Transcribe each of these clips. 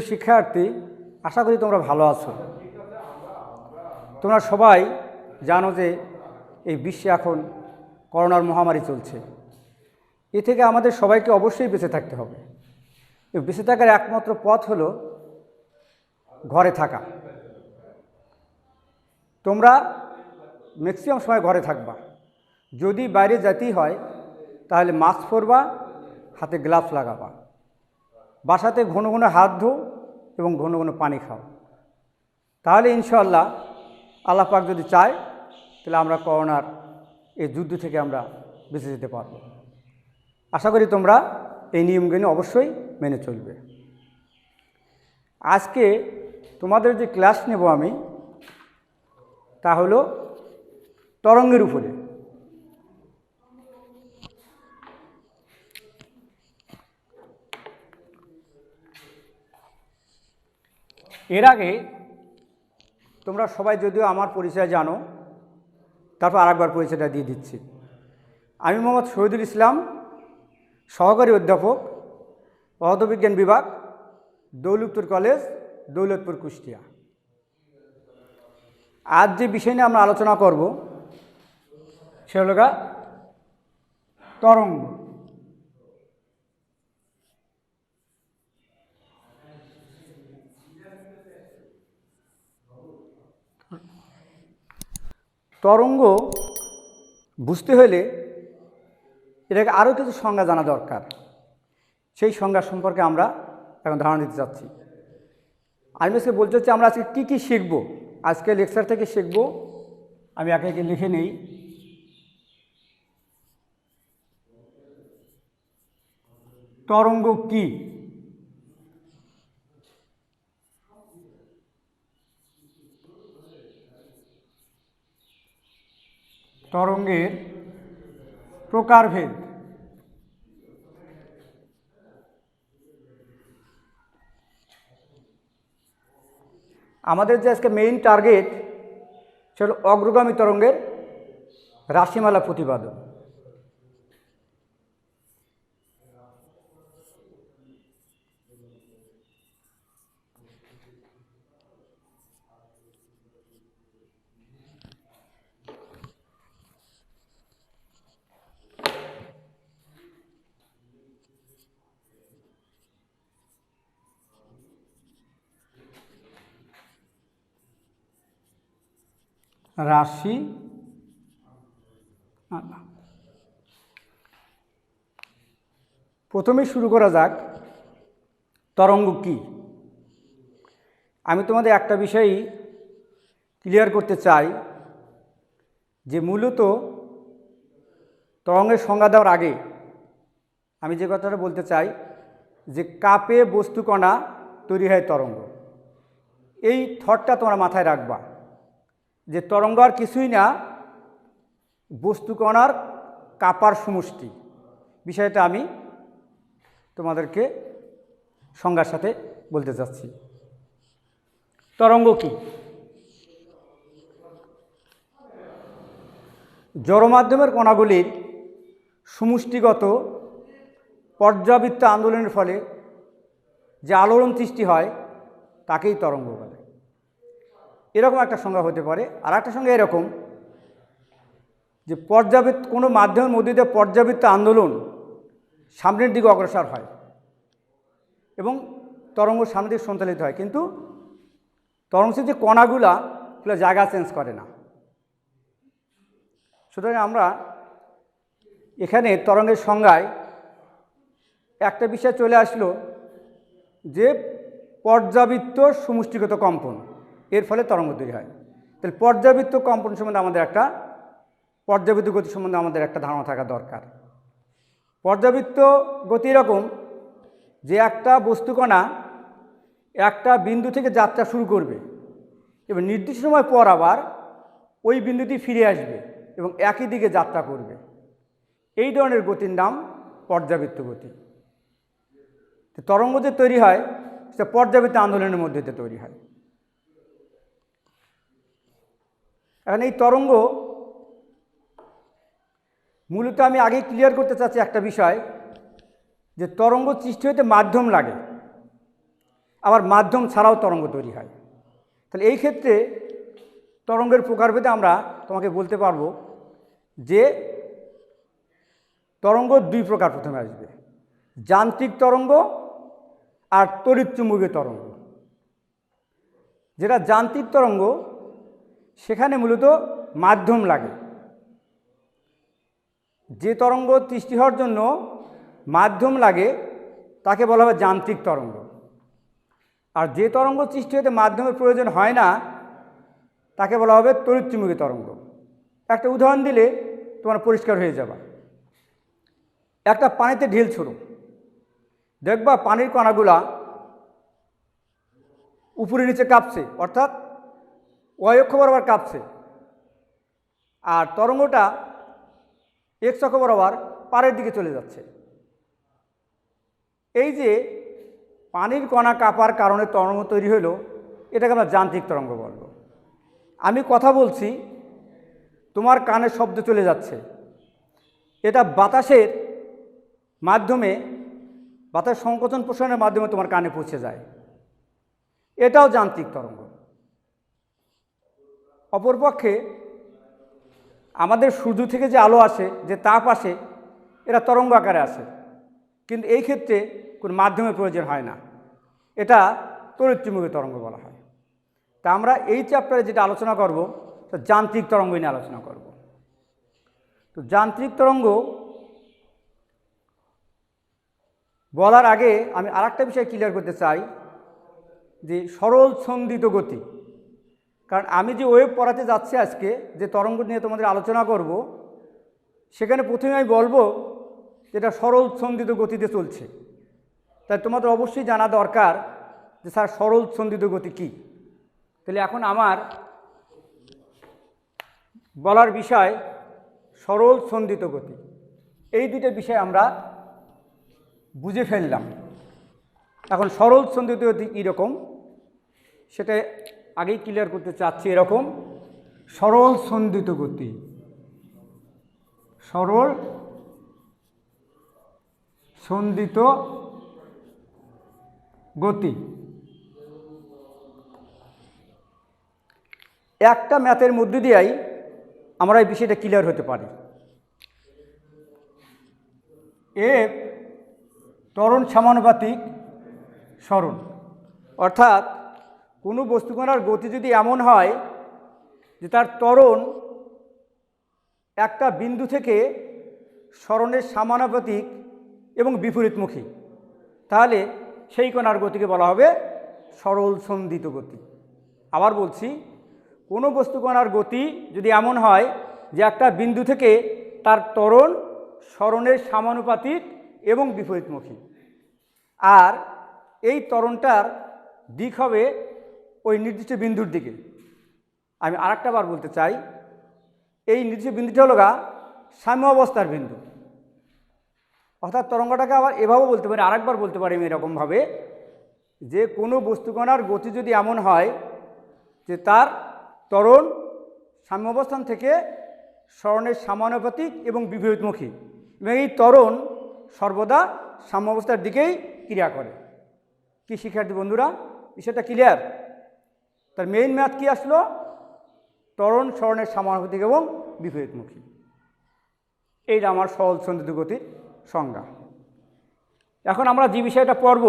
শিক্ষার্থী, আশা করি তোমরা ভালো আছো। তোমরা সবাই জানো যে এই বিশ্বে এখন করোনার মহামারী চলছে। এ থেকে আমাদের সবাইকে অবশ্যই বেঁচে থাকতে হবে। এই বেঁচে থাকার একমাত্র পথ হলো ঘরে থাকা। তোমরা ম্যাক্সিমাম সময় ঘরে থাকবা। যদি বাইরে যেতেই হয় তাহলে মাস্ক পরবা, হাতে গ্লাভস লাগাবা, বাসাতে ঘন ঘন হাত ধো এবং ঘন ঘন পানি খাও। তাহলে ইনশাআল্লাহ আল্লাহ পাক যদি চায় তাহলে আমরা করোনার এই যুদ্ধ থেকে আমরা বেঁচে যেতে পারব। আশা করি তোমরা এই নিয়মগুলো অবশ্যই মেনে চলবে। আজকে তোমাদের যে ক্লাস নেব আমি, তা হলো তরঙ্গের উপরে। এর আগে তোমরা সবাই যদিও আমার পরিচয় জানো, তারপর আরেকবার পরিচয়টা দিয়ে দিচ্ছি। আমি মোহাম্মদ শহীদুল ইসলাম, সহকারী অধ্যাপক, পদার্থবিজ্ঞান বিভাগ, দৌলতপুর কলেজ, দৌলতপুর, কুষ্টিয়া। আজ যে বিষয় নিয়ে আমরা আলোচনা করব সে হল তরঙ্গ। তরঙ্গ বুঝতে হলে এটাকে আরও কিছু সংজ্ঞা জানা দরকার। সেই সংজ্ঞা সম্পর্কে আমরা এখন ধারণা দিতে চাচ্ছি। আমি আজকে বলতে চাচ্ছি আমরা আজকে কী কী শিখব। আজকে লেকচার থেকে শিখব, আমি একে একে লিখে নেই। তরঙ্গ কি? তরঙ্গের প্রকারভেদ। আমাদের যে আজকে মেইন টার্গেট সেটা অগ্রগামী তরঙ্গের রাশিমালা প্রতিপাদন। রাশি প্রথমে শুরু করা যাক তরঙ্গ কি। আমি তোমাদের একটা বিষয়ই ক্লিয়ার করতে চাই যে মূলত তরঙ্গের সংজ্ঞা দেওয়ার আগে আমি যে কথাটা বলতে চাই যে কাপে বস্তুকণা তৈরি হয় তরঙ্গ। এই থটটা তোমরা মাথায় রাখবা যে তরঙ্গ আর কিছুই না, বস্তুকণার কাপার সমষ্টি। বিষয়টা আমি তোমাদেরকে সংজ্ঞার সাথে বলতে চাচ্ছি। তরঙ্গ কি? জড় মাধ্যমের কণাগুলির সমষ্টিগত পর্যাবৃত্ত আন্দোলনের ফলে যে আলোড়ন সৃষ্টি হয় তাকেই তরঙ্গ বলে। এরকম একটা সংজ্ঞা হতে পারে। আর একটা সংজ্ঞা এরকম যে কোনো মাধ্যমের মধ্যে দিয়ে পর্যাবৃত্ত আন্দোলন সামনের দিকে অগ্রসর হয় এবং তরঙ্গ সামনের দিকে সঞ্চালিত হয়, কিন্তু তরঙ্গের যে কণাগুলো জায়গা চেঞ্জ করে না। সুতরাং আমরা এখানে তরঙ্গের সংজ্ঞায় একটা বিষয় চলে আসলো যে পর্যাবৃত্ত সমষ্টিগত কম্পন, এর ফলে তরঙ্গ তৈরি হয়। তাহলে পর্যাবৃত্ত কম্পন সম্বন্ধে আমাদের পর্যাবৃত্ত গতি সম্বন্ধে আমাদের একটা ধারণা থাকা দরকার। পর্যাবৃত্ত গতি এরকম যে একটা বস্তুকণা একটা বিন্দু থেকে যাত্রা শুরু করবে এবং নির্দিষ্ট সময় পর আবার ওই বিন্দুটি ফিরে আসবে এবং একই দিকে যাত্রা করবে। এই ধরনের গতির নাম পর্যাবৃত্ত গতি। তরঙ্গ যে তৈরি হয় সেটা পর্যাবৃত্ত আন্দোলনের মধ্যে দিয়ে তৈরি হয়। এখন এই তরঙ্গ মূলত আমি আগে ক্লিয়ার করতে চাচ্ছি একটা বিষয় যে তরঙ্গ সৃষ্টি হতে মাধ্যম লাগে। আবার মাধ্যম ছাড়াও তরঙ্গ তৈরি হয়। তাহলে এই ক্ষেত্রে তরঙ্গের প্রকারভেদে আমরা তোমাকে বলতে পারবো যে তরঙ্গ দুই প্রকার প্রথমে আসবে, যান্ত্রিক তরঙ্গ আর তড়িৎচুম্বকীয় তরঙ্গ। যেটা যান্ত্রিক তরঙ্গ সেখানে মূলত মাধ্যম লাগে। যে তরঙ্গ সৃষ্টি হওয়ার জন্য মাধ্যম লাগে তাকে বলা হবে যান্ত্রিক তরঙ্গ। আর যে তরঙ্গ সৃষ্টি হতে মাধ্যমের প্রয়োজন হয় না তাকে বলা হবে তড়িৎচুম্বকীয় তরঙ্গ। একটা উদাহরণ দিলে তোমার পরিষ্কার হয়ে যাবে। একটা পানিতে ঢিল ছোড়ো, দেখবা পানির কণাগুলা উপরে নিচে কাঁপছে, অর্থাৎ ওয়াই অক্ষ বরাবর কাঁপছে, আর তরঙ্গটা এক্স অক্ষ বরাবর পাড়ের দিকে চলে যাচ্ছে। এই যে পানির কণা কাঁপার কারণে তরঙ্গ তৈরি হলো, এটাকে আমরা যান্ত্রিক তরঙ্গ বলবো। আমি কথা বলছি, তোমার কানে শব্দ চলে যাচ্ছে, এটা বাতাসের মাধ্যমে, বাতাস সংকোচন প্রসারণের মাধ্যমে তোমার কানে পৌঁছে যায়, এটাও যান্ত্রিক তরঙ্গ। অপরপক্ষে আমাদের সূর্য থেকে যে আলো আসে, যে তাপ আসে, এটা তরঙ্গ আকারে আসে, কিন্তু এই ক্ষেত্রে কোনো মাধ্যমের প্রয়োজন হয় না, এটা তড়িৎচুম্বকীয় তরঙ্গ বলা হয়। তা আমরা এই চ্যাপ্টারে যেটা আলোচনা করব তা যান্ত্রিক তরঙ্গ নিয়ে আলোচনা করব। তো যান্ত্রিক তরঙ্গ বলার আগে আমি আরেকটা বিষয় ক্লিয়ার করতে চাই, যে সরল ছন্দিত গতি। কারণ আমি যে ওয়েভ পড়াতে যাচ্ছি আজকে, যে তরঙ্গ নিয়ে তোমাদের আলোচনা করব, সেখানে প্রথমে আমি বলবো যেটা সরল ছন্দিত গতিতে চলছে। তাই তোমাদের অবশ্যই জানা দরকার যে স্যার সরল ছন্দিত গতি কী। তাহলে এখন আমার বলার বিষয় সরল ছন্দিত গতি। এই দুটো বিষয় আমরা বুঝে ফেললাম। এখন সরল ছন্দিত গতি কীরকম সেটা আগেই ক্লিয়ার করতে চাচ্ছি। এরকম সরল ছন্দিত গতি, সরল ছন্দিত গতি একটা ম্যাথের মধ্য দিয়েই আমরা এই বিষয়টা ক্লিয়ার হতে পারি। এফ ত্বরণ সমানুপাতিক সরণ, অর্থাৎ কোনো বস্তুকণার গতি যদি এমন হয় যে তার ত্বরণ একটা বিন্দু থেকে সরণের সমানুপাতিক এবং বিপরীতমুখী, তাহলে সেই কণার গতিকে বলা হবে সরল ছন্দিত গতি। আবার বলছি, কোনো বস্তুকণার গতি যদি এমন হয় যে একটা বিন্দু থেকে তার ত্বরণ সরণের সমানুপাতিক এবং বিপরীতমুখী, আর এই ত্বরণটার দিক হবে ওই নির্দিষ্ট বিন্দুর দিকে। আমি আরেকটা বার বলতে চাই, এই নির্দিষ্ট বিন্দুটা হলো সাম্য অবস্থার বিন্দু। অর্থাৎ তরঙ্গটাকে আবার এভাবেও বলতে পারি, আরেকবার বলতে পারি আমি এরকমভাবে, যে কোনো বস্তুকণার গতি যদি এমন হয় যে তার ত্বরণ সাম্য অবস্থান থেকে সরণের সমানুপাতিক এবং বিপরীতমুখী, এবং এই ত্বরণ সর্বদা সাম্য অবস্থার দিকেই ক্রিয়া করে। কি শিক্ষার্থী বন্ধুরা, বিষয়টা ক্লিয়ার? তার মেইন ম্যাথ কি আসলো? ত্বরণ সরণের সমানুপাতিক এবং বিপরীতমুখী। এইটা আমার সরল ছন্দিত গতির সংজ্ঞা। এখন আমরা যে বিষয়টা পড়ব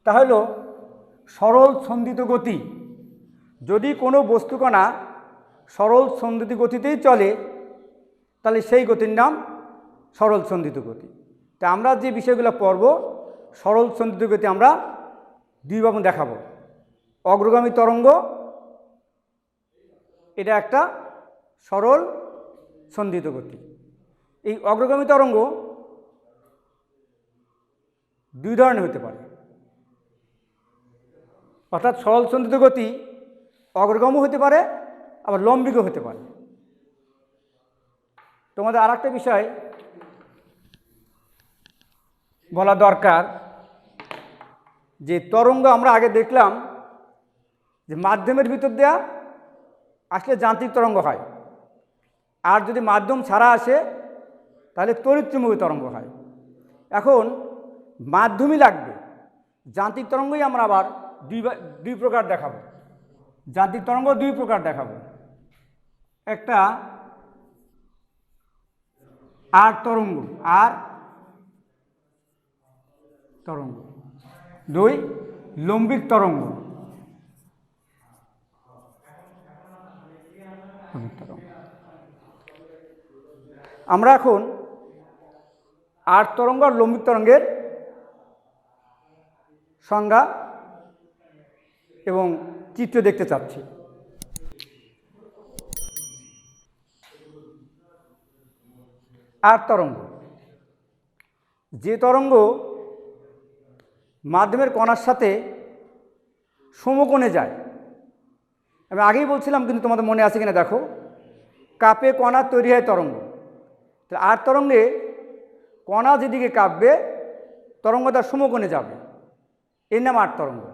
তা হলো সরল ছন্দিত গতি। যদি কোনো বস্তুকণা সরল ছন্দিত গতিতেই চলে তাহলে সেই গতির নাম সরল ছন্দিত গতি। তা আমরা যে বিষয়গুলো পড়ব, সরল ছন্দিত গতি আমরা দুইভাবে দেখাবো। অগ্রগামী তরঙ্গ, এটা একটা সরল ছন্দিত গতি। এই অগ্রগামী তরঙ্গ দুই ধরনের হতে পারে, অর্থাৎ সরল ছন্দিত গতি অগ্রগামীও হতে পারে, আবার লম্বিকও হতে পারে। তোমাদের আর একটা বিষয় বলা দরকার, যে তরঙ্গ আমরা আগে দেখলাম যে মাধ্যমের ভিতর দেয়া আসলে যান্ত্রিক তরঙ্গ হয়, আর যদি মাধ্যম ছাড়া আসে তাহলে তড়িৎচুম্বকীয় তরঙ্গ হয়। এখন মাধ্যমই লাগবে, যান্ত্রিক তরঙ্গই আমরা আবার দুই প্রকার দেখাবো। যান্ত্রিক তরঙ্গ দুই প্রকার দেখাবো, একটা আর তরঙ্গ, দুই লম্বিক তরঙ্গ। আমরা এখন আর তরঙ্গ আর লম্বিক তরঙ্গের সংজ্ঞা এবং চিত্র দেখতে চাচ্ছি। আর তরঙ্গ, যে তরঙ্গ মাধ্যমের কণার সাথে সমকোণে যায়। আমি আগেই বলছিলাম, কিন্তু তোমাদের মনে আছে কিনা দেখো, কাপে কণা তৈরি হয় তরঙ্গ। তাহলে আর তরঙ্গে কণা যেদিকে কাঁপবে তরঙ্গ তার সমকোণে যাবে, এর নাম আর তরঙ্গ।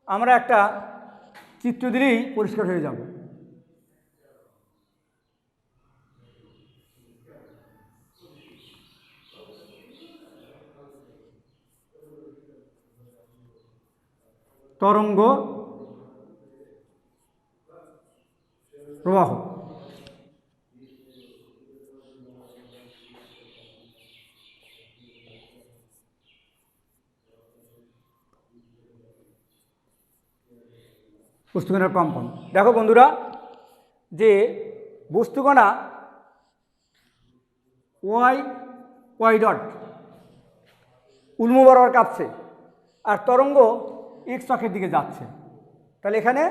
আমরা একটা চিত্র দিলেই পরিষ্কার হয়ে যাবে। তরঙ্গ প্রবাহ, বস্তুকণার কম্পন। দেখো বন্ধুরা, যে বস্তুকণা ওয়াই ডট উল্লম্ব বরাবর কাঁপছে আর তরঙ্গ এক্স অক্ষের দিকে যাচ্ছে। তাহলে এখানে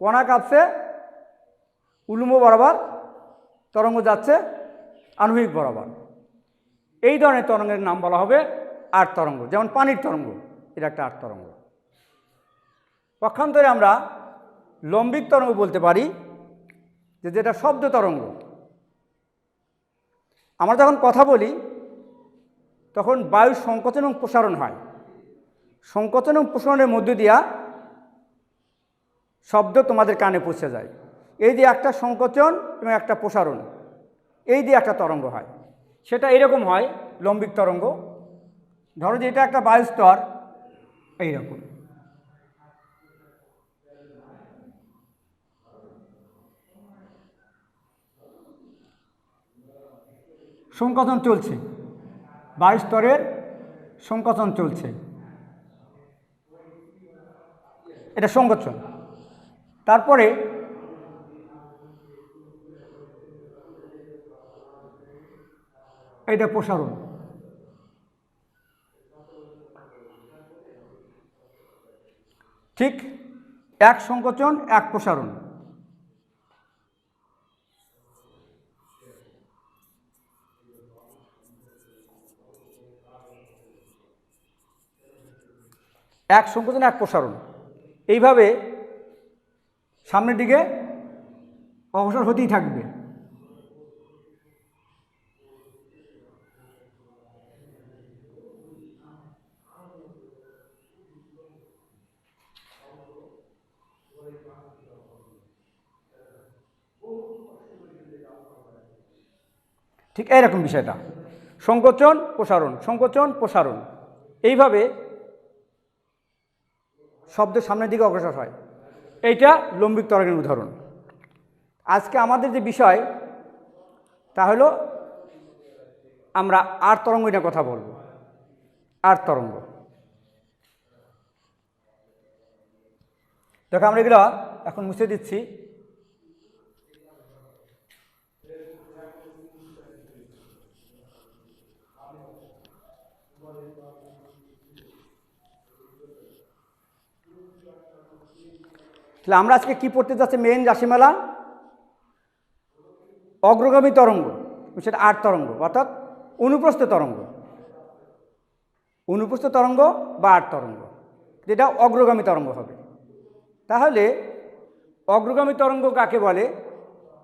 কণা কাঁপছে উল্লম্ব বরাবর, তরঙ্গ যাচ্ছে আনুভূমিক বরাবর। এই ধরনের তরঙ্গের নাম বলা হবে আর তরঙ্গ। যেমন পানির তরঙ্গ, এটা একটা আর তরঙ্গ। পক্ষান্তরে আমরা লম্বিক তরঙ্গ বলতে পারি, যেটা শব্দ তরঙ্গ। আমরা যখন কথা বলি তখন বায়ুর সংকোচন এবং প্রসারণ হয়। সংকোচন এবং প্রসারণের মধ্য দিয়া শব্দ তোমাদের কানে পৌঁছে যায়। এই যে একটা সংকোচন এবং একটা প্রসারণ, এই দিয়ে একটা তরঙ্গ হয়। সেটা এরকম হয় লম্বিক তরঙ্গ। ধরো যে এটা একটা বায়ুস্তর, এইরকম। সংকোচন চলছে, বায়ুস্তরের সংকোচন চলছে, এটা সংকোচন। তারপরে এটা প্রসারণ। ঠিক এক সংকোচন এক প্রসারণ। এক সংকোচন এক প্রসারণ, এইভাবে সামনের দিকে অগ্রসর হতেই থাকবে। ঠিক এইরকম বিষয়টা, সংকোচন প্রসারণ, সংকোচন প্রসারণ, এইভাবে শব্দের সামনের দিকে অগ্রসর হয়। এইটা লম্বিক তরঙ্গের উদাহরণ। আজকে আমাদের যে বিষয় তা হলো আমরা আর তরঙ্গ নিয়ে কথা বলবো। আর তরঙ্গ, দেখো আমরা এগুলো এখন মুছে দিচ্ছি। তাহলে আমরা আজকে কি পড়তে যাচ্ছি, মেইন রাশিমালা অগ্রগামী তরঙ্গ, সেটা আর তরঙ্গ, অর্থাৎ অনুপ্রস্থ তরঙ্গ। অনুপ্রস্থ তরঙ্গ বা আর তরঙ্গ, যেটা অগ্রগামী তরঙ্গ হবে। তাহলে অগ্রগামী তরঙ্গ কাকে বলে,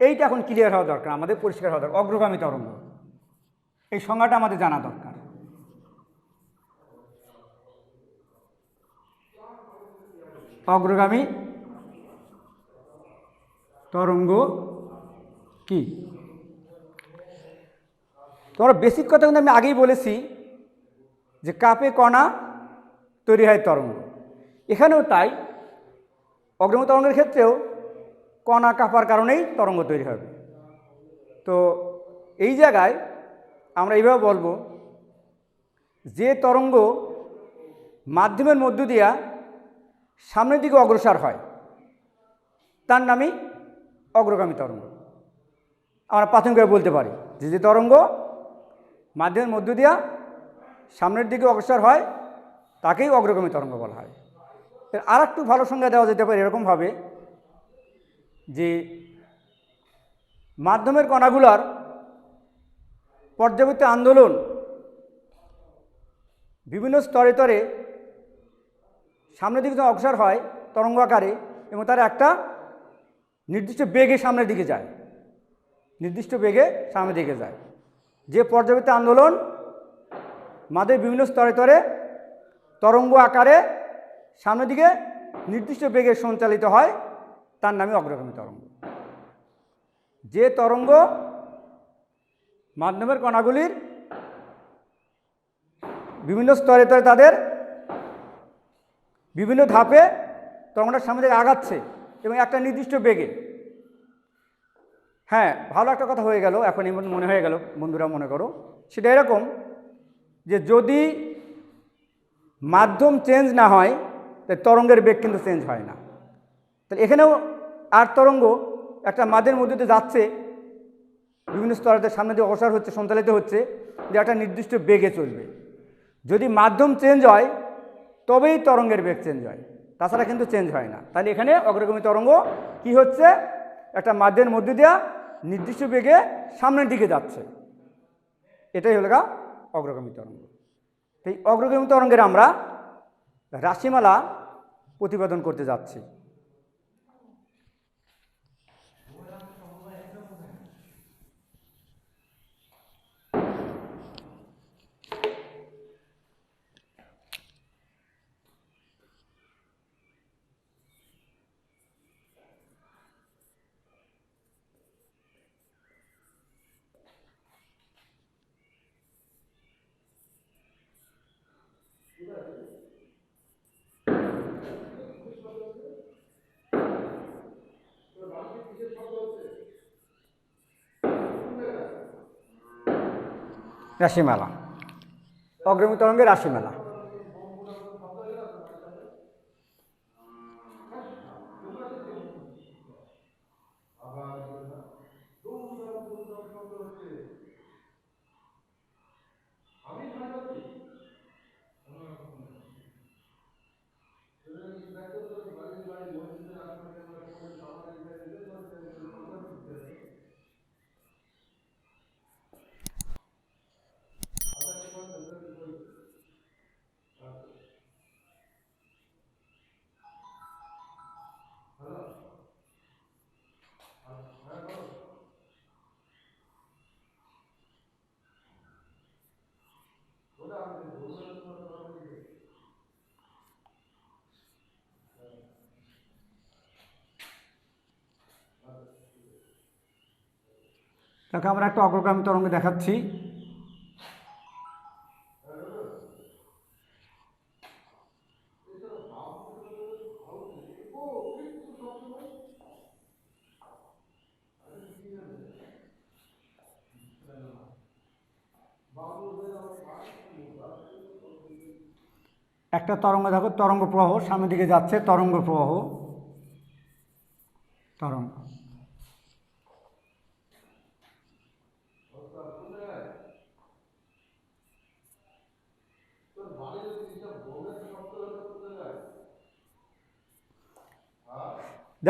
এইটা এখন ক্লিয়ার হওয়া দরকার, আমাদের পরিষ্কার হওয়া দরকার। অগ্রগামী তরঙ্গ, এই সংজ্ঞাটা আমাদের জানা দরকার। অগ্রগামী তরঙ্গ কি? তোমরা বেসিক কথা কিন্তু আমি আগেই বলেছি যে কাপে কণা তৈরি হয় তরঙ্গ। এখানেও তাই, অগ্রগামী তরঙ্গের ক্ষেত্রেও কণা কাঁপার কারণেই তরঙ্গ তৈরি হবে। তো এই জায়গায় আমরা এইভাবে বলবো, যে তরঙ্গ মাধ্যমের মধ্য দিয়া সামনের দিকে অগ্রসর হয় তার নামই অগ্রগামী তরঙ্গ। আমরা প্রাথমিকভাবে বলতে পারি যে যে তরঙ্গ মাধ্যমের মধ্য দিয়া সামনের দিকে অগ্রসর হয় তাকেই অগ্রগামী তরঙ্গ বলা হয়। এর আর একটু ভালো সংজ্ঞা দেওয়া যেতে পারে এরকমভাবে, যে মাধ্যমের কণাগুলার পর্যাবর্তী আন্দোলন বিভিন্ন স্তরে স্তরে সামনের দিকে যখন অগ্রসর হয় তরঙ্গ আকারে, এবং তারা একটা নির্দিষ্ট বেগে সামনের দিকে যায়, নির্দিষ্ট বেগে সামনের দিকে যায়। যে পর্যাবর্তী আন্দোলন মাধ্যমের বিভিন্ন স্তরে স্তরে তরঙ্গ আকারে সামনের দিকে নির্দিষ্ট বেগে সঞ্চালিত হয় তার নামই অগ্রগামী তরঙ্গ। যে তরঙ্গ মাধ্যমের কণাগুলির বিভিন্ন স্তরে স্তরে তাদের বিভিন্ন ধাপে তরঙ্গটার সামনে দিকে আগাচ্ছে এবং একটা নির্দিষ্ট বেগে। হ্যাঁ, ভালো একটা কথা হয়ে গেল, এখন এই মনে হয়ে গেল, বন্ধুরা মনে করো সেটা এরকম যে যদি মাধ্যম চেঞ্জ না হয় তাহলে তরঙ্গের বেগ কিন্তু চেঞ্জ হয় না। তাহলে এখানেও আর তরঙ্গ একটা মাধ্যমের মধ্যে দিয়ে যাচ্ছে, বিভিন্ন স্তরেতে সামনে দিয়ে অগ্রসর হচ্ছে, সঞ্চালিত হচ্ছে, যে একটা নির্দিষ্ট বেগে চলবে। যদি মাধ্যম চেঞ্জ হয় তবেই তরঙ্গের বেগ চেঞ্জ হয়, তাছাড়া কিন্তু চেঞ্জ হয় না। তাহলে এখানে অগ্রগামী তরঙ্গ কি হচ্ছে, একটা মাধ্যমের মধ্যে দিয়ে নির্দিষ্ট বেগে সামনের দিকে যাচ্ছে, এটাই হলো অগ্রগামী তরঙ্গ। এই অগ্রগামী তরঙ্গের আমরা রাশিমালা প্রতিপাদন করতে যাচ্ছি। রাশিমালা, অগ্রগামী তরঙ্গের রাশিমালা। তাকে আমরা একটা অগ্রগামী তরঙ্গ দেখাচ্ছি। একটা তরঙ্গ দেখো, তরঙ্গ প্রবাহ সামনের দিকে যাচ্ছে, তরঙ্গ প্রবাহ, তরঙ্গ।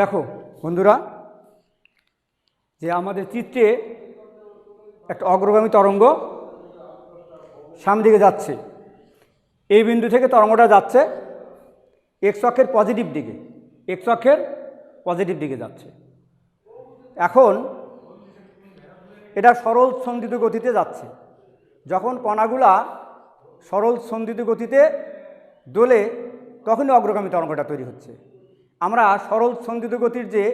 দেখো বন্ধুরা, যে আমাদের চিত্রে একটা অগ্রগামী তরঙ্গ সামনের দিকে যাচ্ছে, এই বিন্দু থেকে তরঙ্গটা যাচ্ছে এক্স অক্ষের পজিটিভ দিকে, এক্স অক্ষের পজিটিভ দিকে যাচ্ছে। এখন এটা সরল সন্ধিত গতিতে যাচ্ছে। যখন কণাগুলা সরল সন্ধিত গতিতে দোলে তখনই অগ্রগামী তরঙ্গটা তৈরি হচ্ছে। আমরা সরল সন্ধিত গতির যে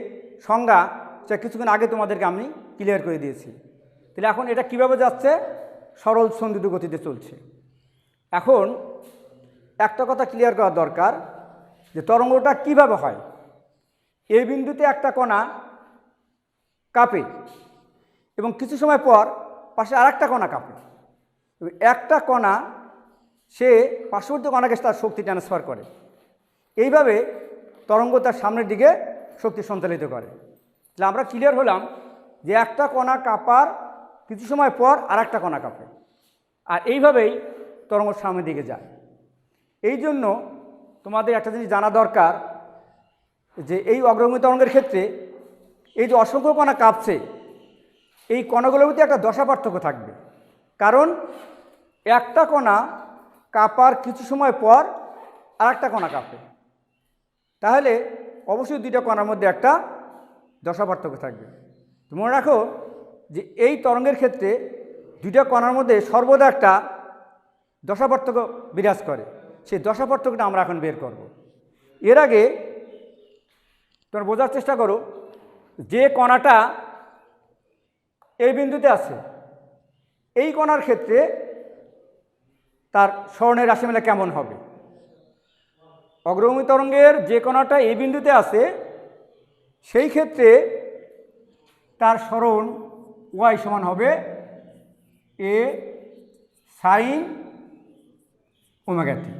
সংজ্ঞা সেটা কিছুক্ষণ আগে তোমাদেরকে আমি ক্লিয়ার করে দিয়েছি। তাহলে এখন এটা কিভাবে যাচ্ছে, সরল সন্ধিত গতিতে চলছে। এখন একটা কথা ক্লিয়ার করা দরকার যে তরঙ্গটা কিভাবে হয়। এই বিন্দুতে একটা কণা কাঁপে এবং কিছু সময় পর পাশে আরেকটা কণা কাঁপে। একটা কণা সে পার্শ্ববর্তী কণাকে তার শক্তি ট্রান্সফার করে। এইভাবে তরঙ্গ তার সামনের দিকে শক্তি সঞ্চালিত করে। তাহলে আমরা ক্লিয়ার হলাম যে একটা কণা কাঁপার কিছু সময় পর আরেকটা কণা কাঁপে, আর এইভাবেই তরঙ্গ সামনের দিকে যায়। এই জন্য তোমাদের একটা জিনিস জানা দরকার যে এই অগ্রগামী তরঙ্গের ক্ষেত্রে এই যে অসংখ্য কণা কাঁপছে, এই কণাগুলোর মধ্যে একটা দশা পার্থক্য থাকবে। কারণ একটা কণা কাঁপার কিছু সময় পর আরেকটা কণা কাঁপে, তাহলে অবশ্যই দুইটা কণার মধ্যে একটা দশা পার্থক্য থাকবে। মনে রাখো যে এই তরঙ্গের ক্ষেত্রে দুইটা কণার মধ্যে সর্বদা একটা দশা পার্থক্য বিরাজ করে। সেই দশা পার্থক্যটা আমরা এখন বের করব। এর আগে তোমরা বোঝার চেষ্টা করো যে কণাটা এই বিন্দুতে আছে, এই কণার ক্ষেত্রে তার স্মরণের রাশিমালা কেমন হবে। অগ্রগামী তরঙ্গের যে কণাটা এই বিন্দুতে আছে সেই ক্ষেত্রে তার স্মরণ ওয়াই সমান হবে এ সাইন ওমেগা টি।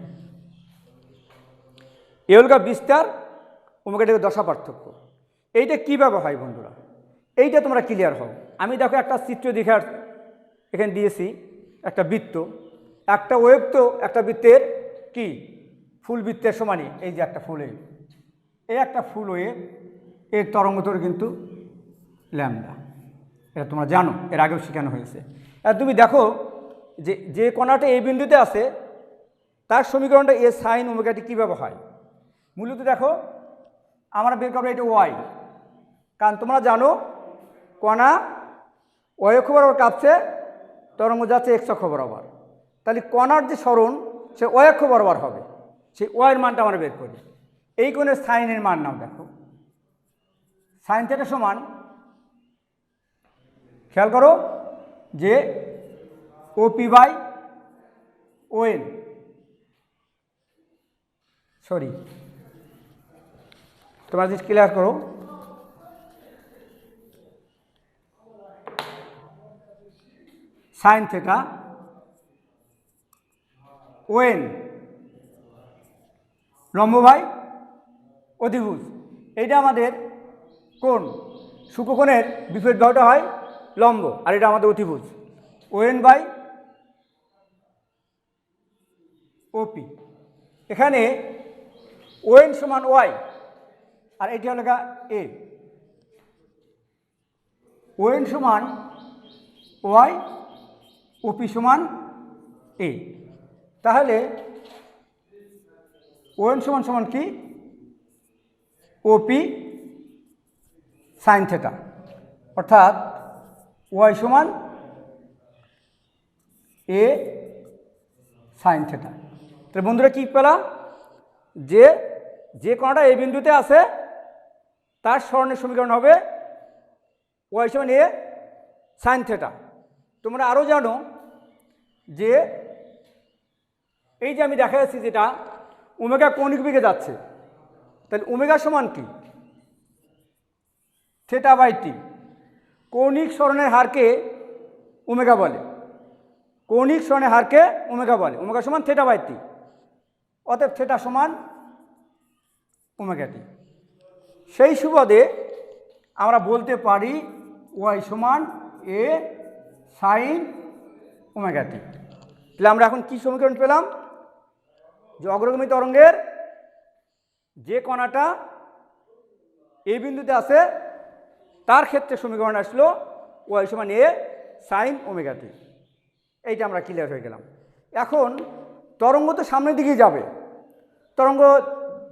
এ হল বিস্তার, ওমেগা টির দশা পার্থক্য। এইটা কীভাবে হয় বন্ধুরা, এইটা তোমরা ক্লিয়ার হও। আমি দেখো একটা চিত্র দেখে এখানে দিয়েছি, একটা বৃত্ত, একটা ওয়েভ তো একটা বৃত্তের কি ফুল বৃত্তের সমানই। এই যে একটা ফুল, এই একটা ফুল ওয়েভ, এর তরঙ্গদৈর্ঘ্য কিন্তু ল্যামডা, এটা তোমরা জানো, এর আগেও শেখানো হয়েছে। আর তুমি দেখো যে যে কণাটা এই বিন্দুতে আছে তার সমীকরণটা এ সাইন ওমেগা টি কীভাবে হয়। মূলত দেখো আমরা বের করবো এটা ওয়াই, কারণ তোমরা জানো কণা ওয়াই অক্ষ বরাবর কাঁপছে, তরঙ্গ যাচ্ছে এক্স অক্ষ বরাবর। তাহলে কণার যে স্মরণ সে ওয়াই অক্ষ বরাবর হবে, সেই ওয়াইয়ের মানটা আমরা বের করি। এই কোণের সাইনের মান নাও, দেখো সাইন থিটা সমান, খেয়াল করো যে ওপি বাই ওএন, সরি তোমরা জিনিস ক্লিয়ার করো, সাইন থিটা ওএন লম্ব বাই অধিভুজ। এইটা আমাদের কোণ, শুক্রকোণের বিপরীত বাহুটা হয় লম্ব, আর এটা আমাদের অতিভুজ। ওএন বাই ওপি, এখানে ওএন সমান ওয়াই আর এটি হলো এ। ওএন সমান ওয়াই, ওপি সমান এ। তাহলে ওএন সমান সমান কি ওপি সাইন থিটা, অর্থাৎ ওয়াই সমান এ সাইন থিটা। তাহলে বন্ধুরা কী পেলাম, যে যে কণাটা এই বিন্দুতে আছে তার স্মরণের সমীকরণ হবে ওয়াই সমান এ সাইন থিটা। তোমরা আরও জানো যে এই যে আমি দেখা যাচ্ছি যেটা ওমেগা কৌণিক বেগে যাচ্ছে, তাহলে ওমেগা সমান কি থিটা বাই টি। কৌণিক স্মরণের হারকে ওমেগা বলে, কৌণিক স্মরণের হারকে ওমেগা বলে, ওমেগা সমান থিটা বাই টি। অতএব থিটা সমান ওমেগা টি। সেই সুবাদে আমরা বলতে পারি ওয়াই সমান এ সাইন ওমেগা টি। তাহলে আমরা এখন কি সমীকরণ পেলাম, যে অগ্রগামী তরঙ্গের যে কণাটা এই বিন্দুতে আছে তার ক্ষেত্রে সমীকরণ আসলো ওয়াই সমান এ সাইন ওমেগা টি। এইটা আমরা ক্লিয়ার হয়ে গেলাম। এখন তরঙ্গ তো সামনের দিকেই যাবে, তরঙ্গ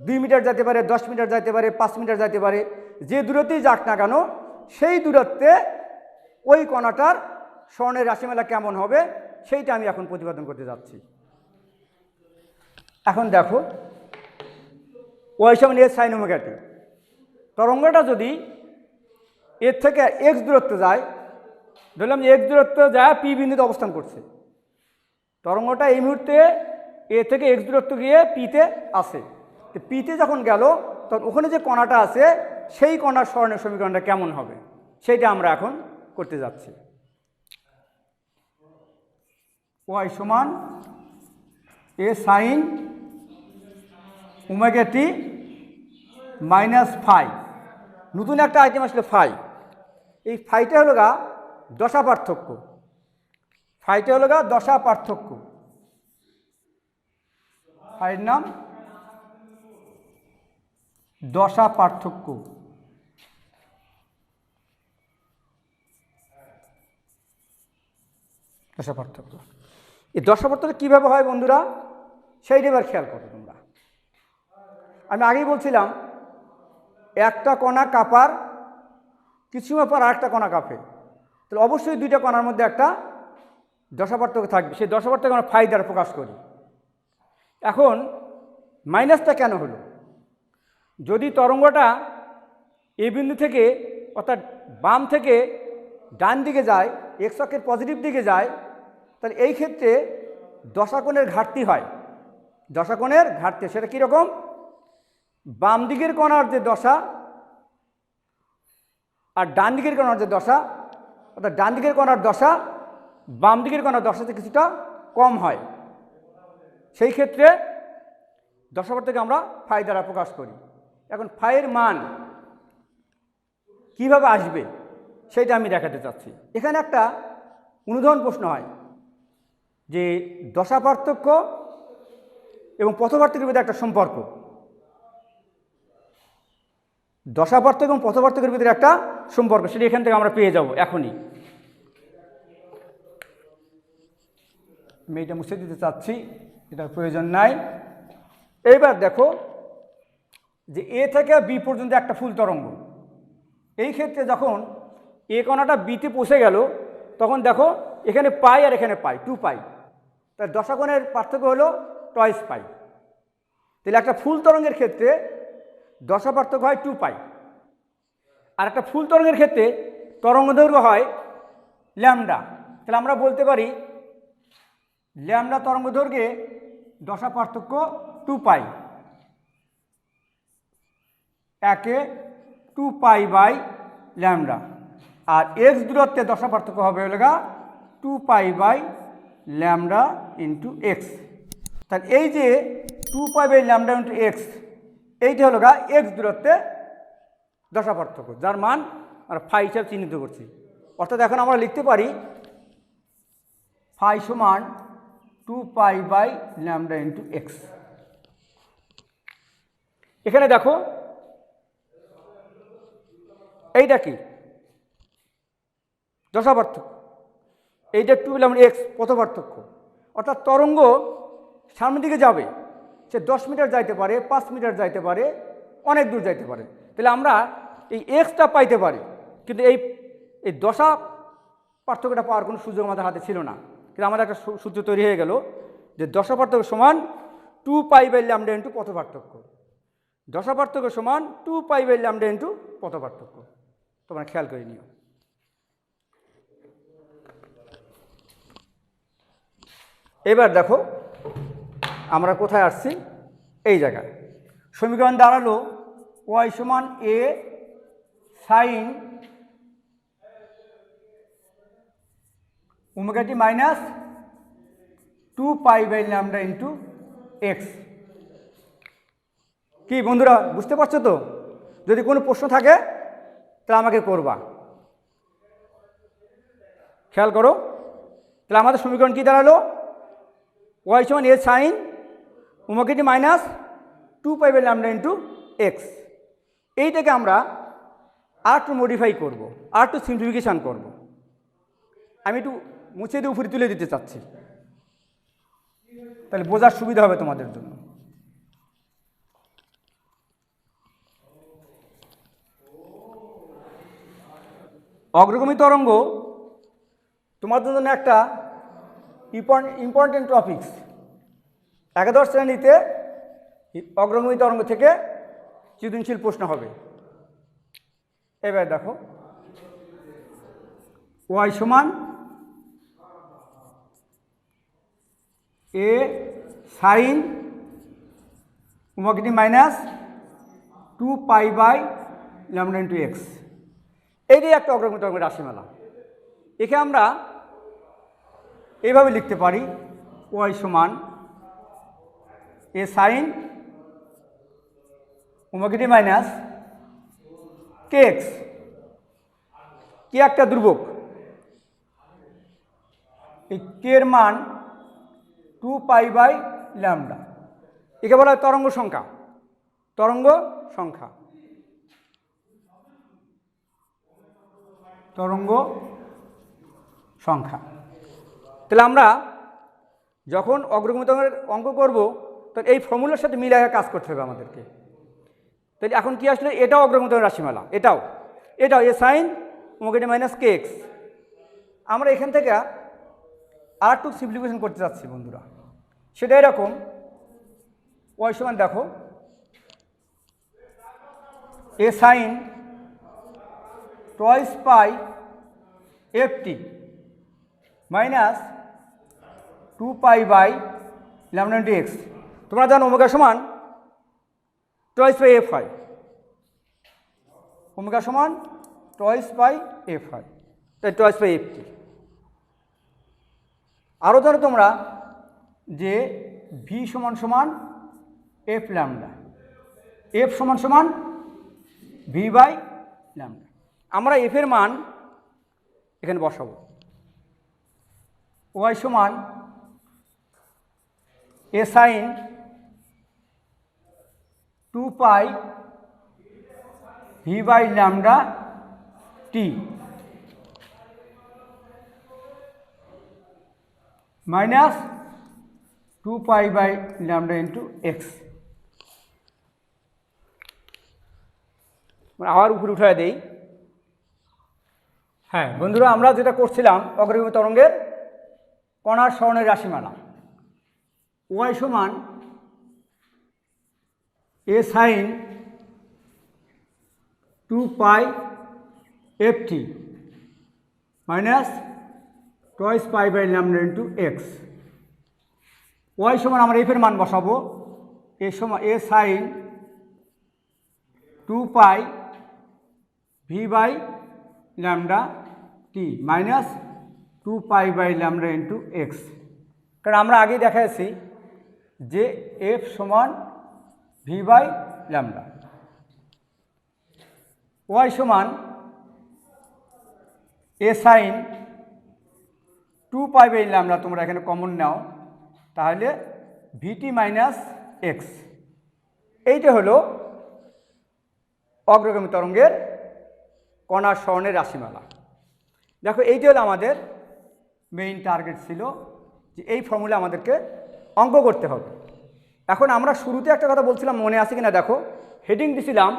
2 মিটার যেতে পারে, 10 মিটার যেতে পারে, 5 মিটার যেতে পারে, যে দূরত্বেই যাক না কেন সেই দূরত্বে ওই কণাটার স্মরণের রাশিমালা কেমন হবে সেইটা আমি এখন প্রতিপাদন করতে যাচ্ছি। এখন দেখো ওয়াই সমান এ সাইন ওমেগা টি, তরঙ্গটা যদি এর থেকে এক্স দূরত্ব যায়, ধরলাম যে এক্স দূরত্ব যায় পি বিন্দুতে অবস্থান করছে, তরঙ্গটা এই মুহূর্তে এ থেকে এক্স দূরত্ব গিয়ে পিতে আসে। তো পিতে যখন গেল তখন ওখানে যে কণাটা আছে সেই কণার স্বর্ণের সমীকরণটা কেমন হবে সেইটা আমরা এখন করতে যাচ্ছি। ওয়াই সমান A sine omega T minus phi. নতুন একটা আইটেম আসলে ফাই। এই ফাইটা হলো গা দশা পার্থক্য। ফাইটা হলো গা দশা পার্থক্য। ফাইয়ের নাম দশা পার্থক্য। দশা পার্থক্য। এই দশা পার্থক্য কীভাবে হয় বন্ধুরা সেইটা এবার খেয়াল করো তোমরা। আমি আগেই বলছিলাম একটা কণা কাপার কিছু সময় পর আরেকটা কণা কাঁপে, তাহলে অবশ্যই দুইটা কণার মধ্যে একটা দশা পার্থক্য থাকবে। সেই দশা পার্থক্য আমরা ফাই দ্বারা প্রকাশ করি। এখন মাইনাসটা কেন হলো? যদি তরঙ্গটা এ বিন্দু থেকে অর্থাৎ বাম থেকে ডান দিকে যায়, এক্স অক্ষের পজিটিভ দিকে যায়, তাহলে এই ক্ষেত্রে দশাকোণের ঘাটতি হয়। দশাকোণের ঘাটতি সেটা কীরকম? বাম দিকের কণার যে দশা আর ডান দিকের কণার যে দশা, অর্থাৎ ডান দিকের কণার দশা বাম দিকের কণার দশাতে কিছুটা কম হয়। সেই ক্ষেত্রে দশা পার্থক্য আমরা ফাই দ্বারা প্রকাশ করি। এখন ফাইয়ের মান কিভাবে আসবে সেটা আমি দেখাতে চাচ্ছি। এখানে একটা অনুধাবন প্রশ্ন হয় যে দশা পার্থক্য এবং পথ পার্থক্যের মধ্যে একটা সম্পর্ক। দশা পার্থক্য এবং পথ পার্থক্যের ভিতরে একটা সম্পর্ক, সেটা এখান থেকে আমরা পেয়ে যাব এখনই। আমি এটা মুছে দিতে চাচ্ছি, এটার প্রয়োজন নাই। এইবার দেখো যে এ থেকে বি পর্যন্ত একটা ফুল তরঙ্গ। এই ক্ষেত্রে যখন এ কণাটা বিতে পৌঁছে গেল তখন দেখো এখানে পাই আর এখানে পাই, 2 পাই। তার দশাকোণের পার্থক্য হলো টয়েস পাই। তাহলে একটা ফুল তরঙ্গের ক্ষেত্রে দশা পার্থক্য হয় 2 পাই। আর একটা ফুল তরঙ্গের ক্ষেত্রে তরঙ্গ দৈর্ঘ্য হয় ল্যামডা। তাহলে আমরা বলতে পারি ল্যামডা তরঙ্গ দৈর্ঘ্যে দশা পার্থক্য 2 পাই। একে 2 পাই বাই ল্যামডা। আর এক্স দূরত্বে দশা পার্থক্য হবে হলো 2 pi by lambda into x. তাহলে এই যে 2 pi by lambda into x, এইটা হলো এক্স দূরত্বে দশা পার্থক্য, যার মান আমরা ফাই হিসাবে চিহ্নিত করছি। অর্থাৎ এখন আমরা লিখতে পারি ফাই সমান 2 pi by lambda into x. এখানে দেখো এইটা কি? দশা পার্থক্য। এইটা 2 ল্যামডা এক্স পথ পার্থক্য। অর্থাৎ তরঙ্গ সামনের দিকে যাবে, সে 10 মিটার যাইতে পারে, 5 মিটার যাইতে পারে, অনেক দূর যাইতে পারে। তাহলে আমরা এই এক্সটা পাইতে পারি, কিন্তু এই দশা পার্থক্যটা পাওয়ার কোনো সুযোগ আমাদের হাতে ছিল না। কিন্তু আমাদের একটা সূত্র তৈরি হয়ে গেল যে দশা পার্থক্য সমান 2 পাই বাই ল্যামডা ইন্টু পথ পার্থক্য। দশা পার্থক্য সমান 2 পাই বাই ল্যামডা ইন্টু পথ পার্থক্য। তোমরা খেয়াল করে নিও। এবার দেখো আমরা কোথায় আসছি, এই জায়গায়। সমীকরণ দাঁড়ালো ওয়াই সমান A sine omega T minus 2 pi by lambda into X. কি বন্ধুরা বুঝতে পারছো তো? যদি কোনো প্রশ্ন থাকে তাহলে আমাকে করবা। খেয়াল করো, তাহলে আমাদের সমীকরণ কি দাঁড়ালো? ওয়াই সমান A sine omega T minus 2 pi by lambda into X. এইটাকে আমরা আর একটু মডিফাই করব, আর একটু সিম্পলিফিকেশান করব। আমি একটু মুছে দিয়ে উপরে তুলে দিতে চাচ্ছি, তাহলে বোঝার সুবিধা হবে তোমাদের জন্য। অগ্রগামী তরঙ্গ তোমাদের জন্য একটা ইম্পর্টেন্ট টপিকস। একাদশ শ্রেণীতে অগ্রগামী তরঙ্গ থেকে সৃজনশীল প্রশ্ন হবে। এবার দেখো ওয়াই সমান A sine omega T minus 2 pi by lambda into X. এইটাই একটা অগ্রগামী তরঙ্গের রাশিমালা। একে আমরা এইভাবে লিখতে পারি, ওয়াই সমান A sine omega T minus K x. কে একটা ধ্রুবক, এই কে এর মান 2 পাই বাই ল্যামডা। একে বলা হয় তরঙ্গ সংখ্যা। তরঙ্গ সংখ্যা, তরঙ্গ সংখ্যা। তাহলে আমরা যখন অগ্রগামী তরঙ্গের অঙ্ক করব তাহলে এই ফর্মুলার সাথে মিলিয়ে কাজ করতে হবে আমাদেরকে। তাহলে এখন কি আসলে, এটাও অগ্রগামী তরঙ্গের রাশিমালা, এটাও এ সাইন ওমেগা টি মাইনাস কে এক্স। আমরা এখান থেকে আর একটু সিম্পলিফিকেশন করতে যাচ্ছি বন্ধুরা। সেটা এরকম, ওয়াই সমান দেখো A sine twice pi F T minus 2 pi by lambda into X. তোমরা জানো ওমেগা সমান টয়েস বাই এফ হয়, ওমেগা সমান টয়েস বাই এফ হয়, তাই টয়েস বাই এফ টি। আরও ধরো তোমরা যে ভি সমান সমান এফ ল্যামডা, এফ সমান সমান ভি বাই ল্যামডা। আমরা এফের মান এখানে বসাবো, ওয়াই সমান A sine 2 pi V by lambda T minus 2 pi by lambda into X. আবার উপরে উঠায় দেই। হ্যাঁ বন্ধুরা, আমরা যেটা করছিলাম অগ্রগামী তরঙ্গের কণার সরণের রাশিমালা, ওয়াই সমান A sine 2 pi F T minus twice pi by lambda into X. Y সমান আমরা এফের মান বসাবো, এ সমান A sine 2 pi V by lambda T minus 2 pi by lambda into X. কারণ আমরা আগেই দেখাচ্ছি যে এফ সমান ভি বাই ল্যামডা। ওয়াই সমান A sine 2 pi by lambda, তোমরা এখানে কমন নাও, তাহলে ভিটি মাইনাস এক্স। এইটা হলো অগ্রগামী তরঙ্গের কণার সরণের রাশিমালা। দেখো এইটা হলো আমাদের মেইন টার্গেট ছিল, যে এই ফর্মুলা আমাদেরকে অঙ্ক করতে হবে। এখন আমরা শুরুতে একটা কথা বলছিলাম, মনে আছে কিনা দেখো, হেডিং দিছিলাম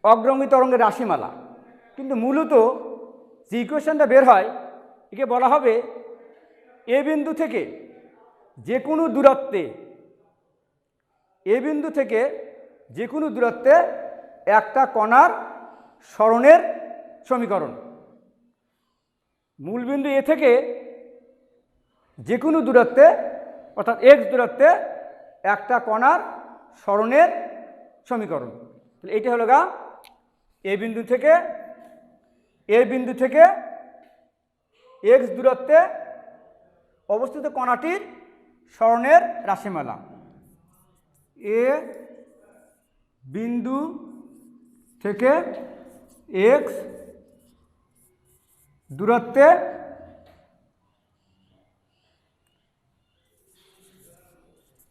অগ্রগামী তরঙ্গের রাশিমালা, কিন্তু মূলত যে ইকুয়েশনটা বের হয় একে বলা হবে এ বিন্দু থেকে যে কোনো দূরত্বে, এ বিন্দু থেকে যে কোনো দূরত্বে একটা কণার সরণের সমীকরণ। মূলবিন্দু এ থেকে যে কোনো দূরত্বে অর্থাৎ এক্স দূরত্বে একটা কণার সরণের সমীকরণ। তাহলে এইটা হলো গা এ বিন্দু থেকে এক্স দূরত্বে অবস্থিত কণাটির সরণের রাশিমালা। এ বিন্দু থেকে এক্স দূরত্বে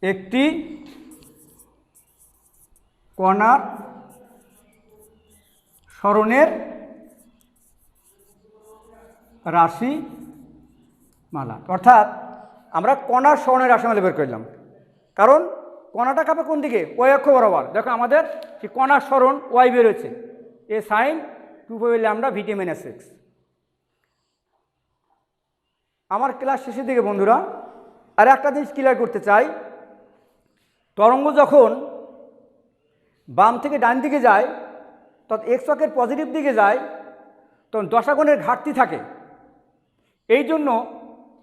একটি কণার সরণের রাশিমালা। অর্থাৎ আমরা কণার সরণের রাশিমালা বের করলাম, কারণ কণাটা কাঁপে কোন দিকে, ওয়াই অক্ষ বরাবর। দেখো আমাদের কি কণার সরণ ওয়াই বেরোচ্ছে, এ সাইন 2 পাই ল্যামডা ভিটি মাইনাস এক্স। আমার ক্লাস শেষের দিকে বন্ধুরা আর একটা জিনিস ক্লিয়ার করতে চাই, তরঙ্গ যখন বাম থেকে ডান দিকে যায় তখন এক্স অক্ষের পজিটিভ দিকে যায়, তখন দশাকোণের ঘাটতি থাকে। এই জন্য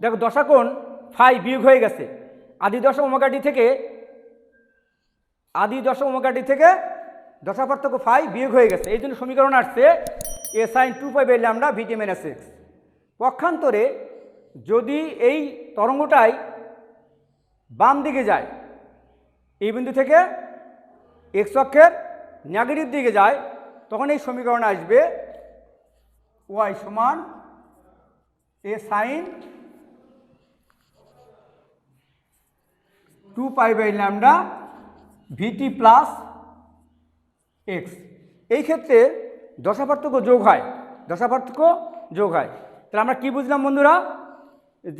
দেখো দশাকোণ ফাই বিয়োগ হয়ে গেছে, আদি দশা ওমেগা ডি থেকে দশা পার্থক্য ফাই বিয়োগ হয়ে গেছে, এই জন্য সমীকরণ আসছে এ সাইন 2π/λ ভিটি মাইনাস এক্স। পক্ষান্তরে যদি এই তরঙ্গটাই বাম দিকে যায়, এই বিন্দু থেকে এক্স অক্ষের নেগেটিভ দিকে যায়, তখন এই সমীকরণ আসবে ওয়াই সমান A sign 2π/λ VT plus x. এই ক্ষেত্রে দশা পার্থক্য যোগ হয়, তাহলে আমরা কি বুঝলাম বন্ধুরা,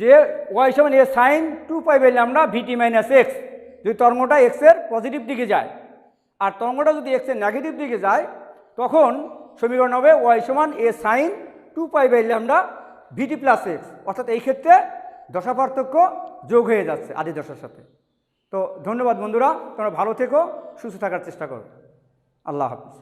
যে ওয়াই সমান A sign 2π/λ VT minus x. যদি তরঙ্গটা এক্সের পজিটিভ দিকে যায় আর তরঙ্গটা যদি এক্সের নেগেটিভ দিকে যায়, তখন সমীকরণ হবে ওয়াই সমান A sign 2π/λ VT plus x. অর্থাৎ এই ক্ষেত্রে দশা পার্থক্য যোগ হয়ে যাচ্ছে আদি দশার সাথে। তো ধন্যবাদ বন্ধুরা, তোমরা ভালো থেকো, সুস্থ থাকার চেষ্টা করো। আল্লাহ হাফিজ।